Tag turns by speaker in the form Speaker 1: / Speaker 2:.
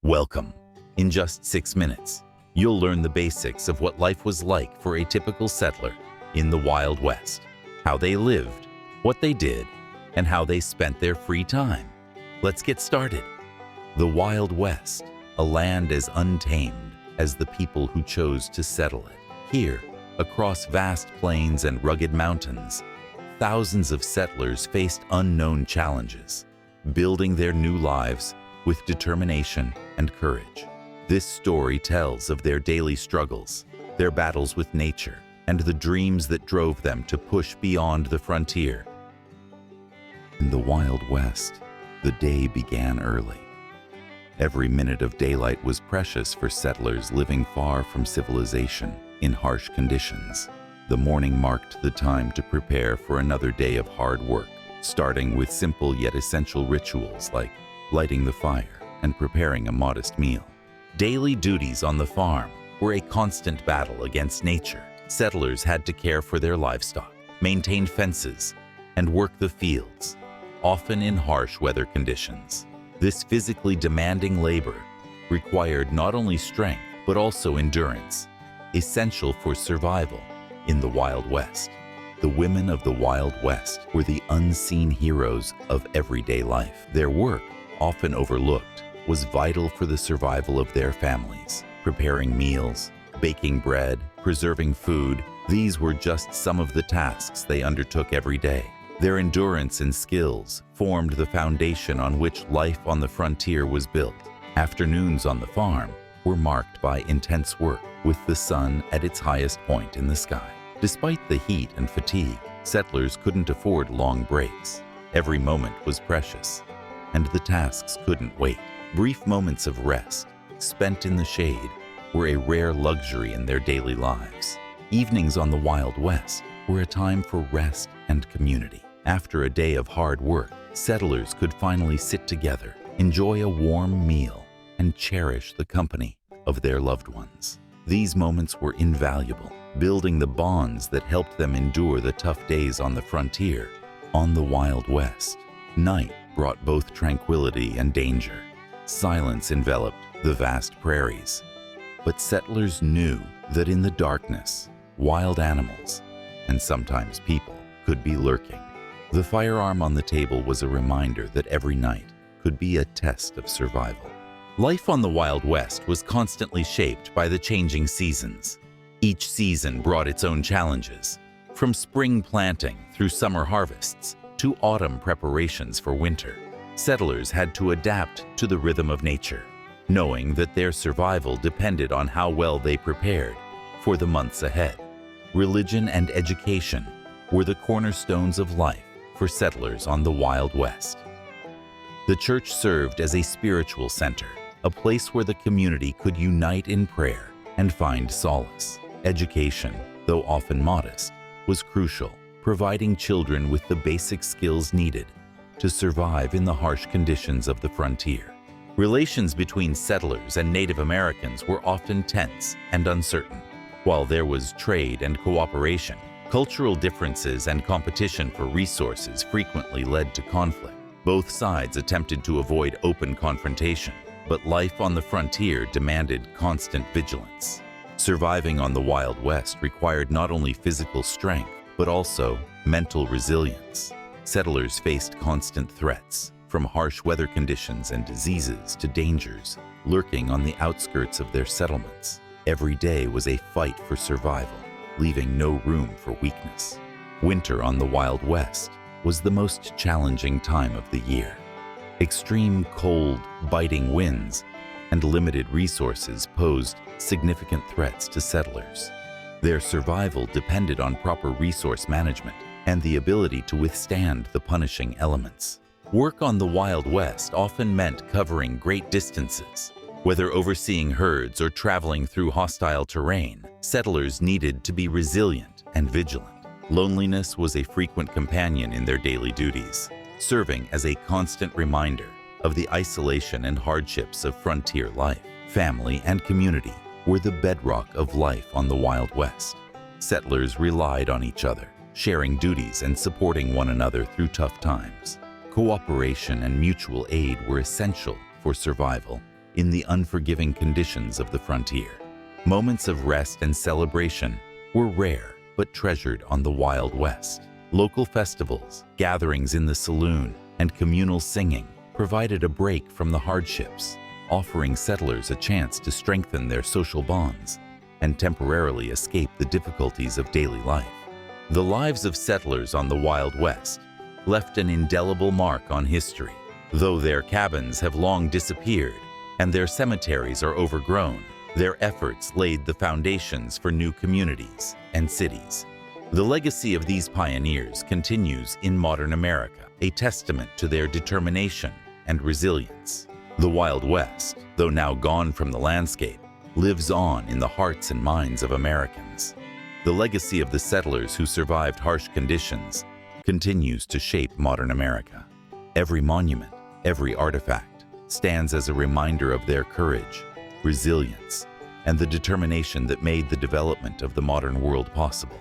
Speaker 1: Welcome. In just 6 minutes, you'll learn the basics of what life was like for a typical settler in the Wild West, how they lived, what they did, and how they spent their free time. Let's get started. The Wild West, a land as untamed as the people who chose to settle it. Here, across vast plains and rugged mountains, thousands of settlers faced unknown challenges, building their new lives with determination and courage. This story tells of their daily struggles, their battles with nature, and the dreams that drove them to push beyond the frontier. In the Wild West, the day began early. Every minute of daylight was precious for settlers living far from civilization in harsh conditions. The morning marked the time to prepare for another day of hard work, starting with simple yet essential rituals like lighting the fire and preparing a modest meal. Daily duties on the farm were a constant battle against nature. Settlers had to care for their livestock, maintain fences, and work the fields, often in harsh weather conditions. This physically demanding labor required not only strength but also endurance, essential for survival in the Wild West. The women of the Wild West were the unseen heroes of everyday life. Their work, often overlooked, was vital for the survival of their families. Preparing meals, baking bread, preserving food, these were just some of the tasks they undertook every day. Their endurance and skills formed the foundation on which life on the frontier was built. Afternoons on the farm were marked by intense work, with the sun at its highest point in the sky. Despite the heat and fatigue, settlers couldn't afford long breaks. Every moment was precious, and the tasks couldn't wait. Brief moments of rest, spent in the shade, were a rare luxury in their daily lives. Evenings on the Wild West were a time for rest and community. After a day of hard work, settlers could finally sit together, enjoy a warm meal, and cherish the company of their loved ones. These moments were invaluable, building the bonds that helped them endure the tough days on the frontier. On the Wild West, night brought both tranquility and danger. Silence enveloped the vast prairies, but settlers knew that in the darkness, wild animals, and sometimes people, could be lurking. The firearm on the table was a reminder that every night could be a test of survival. Life on the Wild West was constantly shaped by the changing seasons. Each season brought its own challenges, from spring planting through summer harvests to autumn preparations for winter. Settlers had to adapt to the rhythm of nature, knowing that their survival depended on how well they prepared for the months ahead. Religion and education were the cornerstones of life for settlers on the Wild West. The church served as a spiritual center, a place where the community could unite in prayer and find solace. Education, though often modest, was crucial, providing children with the basic skills needed to survive in the harsh conditions of the frontier. Relations between settlers and Native Americans were often tense and uncertain. While there was trade and cooperation, cultural differences and competition for resources frequently led to conflict. Both sides attempted to avoid open confrontation, but life on the frontier demanded constant vigilance. Surviving on the Wild West required not only physical strength, but also mental resilience. Settlers faced constant threats, from harsh weather conditions and diseases to dangers lurking on the outskirts of their settlements. Every day was a fight for survival, leaving no room for weakness. Winter on the Wild West was the most challenging time of the year. Extreme cold, biting winds, and limited resources posed significant threats to settlers. Their survival depended on proper resource management and the ability to withstand the punishing elements. Work on the Wild West often meant covering great distances. Whether overseeing herds or traveling through hostile terrain, settlers needed to be resilient and vigilant. Loneliness was a frequent companion in their daily duties, serving as a constant reminder of the isolation and hardships of frontier life. Family and community were the bedrock of life on the Wild West. Settlers relied on each other, sharing duties and supporting one another through tough times. Cooperation and mutual aid were essential for survival, in the unforgiving conditions of the frontier. Moments of rest and celebration were rare but treasured on the Wild West. Local festivals, gatherings in the saloon, and communal singing provided a break from the hardships, offering settlers a chance to strengthen their social bonds and temporarily escape the difficulties of daily life. The lives of settlers on the Wild West left an indelible mark on history. Though their cabins have long disappeared and their cemeteries are overgrown, their efforts laid the foundations for new communities and cities. The legacy of these pioneers continues in modern America, a testament to their determination and resilience. The Wild West, though now gone from the landscape, lives on in the hearts and minds of Americans. The legacy of the settlers who survived harsh conditions continues to shape modern America. Every monument, every artifact, stands as a reminder of their courage, resilience, and the determination that made the development of the modern world possible.